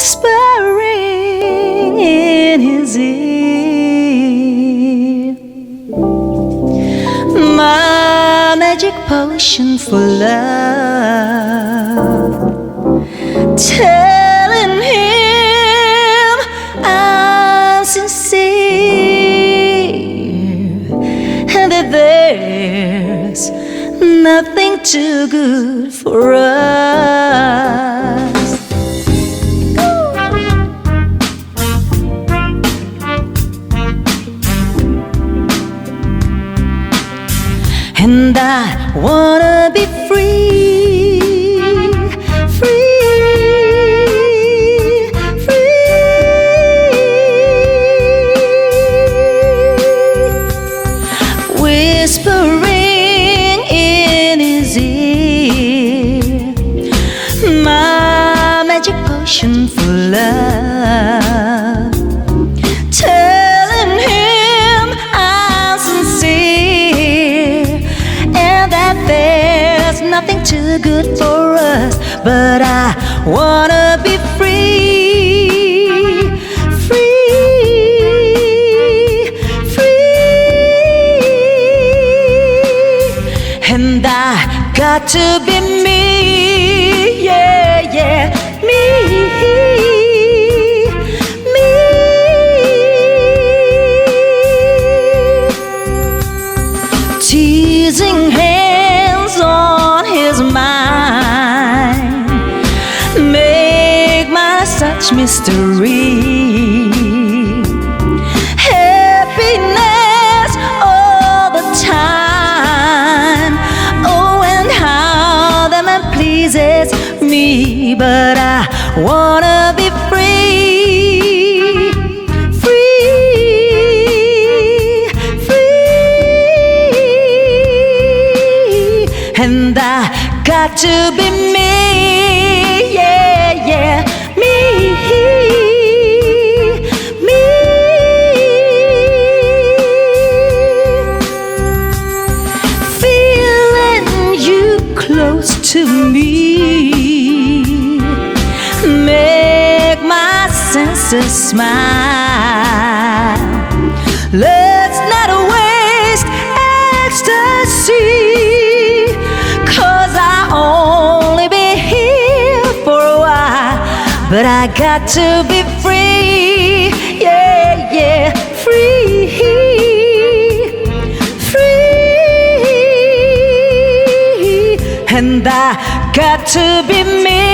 whispering in his ear, my magic potion for love, telling him I'm sincere and that there's nothing too good for us. And I wanna be free, free, free, whispering in his ear, my magic potion for love, telling him I'm sincere and that there's nothing too good for us. But I wanna be free, free, free, and I got to be me, yeah, yeah, me, me. Teasing hands on his mind make my such mystery. Happiness all the time. Oh, and how that man pleases me. But I wanna be free, free, free, and I got to be me, yeah, yeah, me, me. Feeling you close to me make my senses smile. Let's not waste ecstasy, 'cause I'll only be here for a while. But I got to be free, yeah, yeah, free, free, and I got to be me.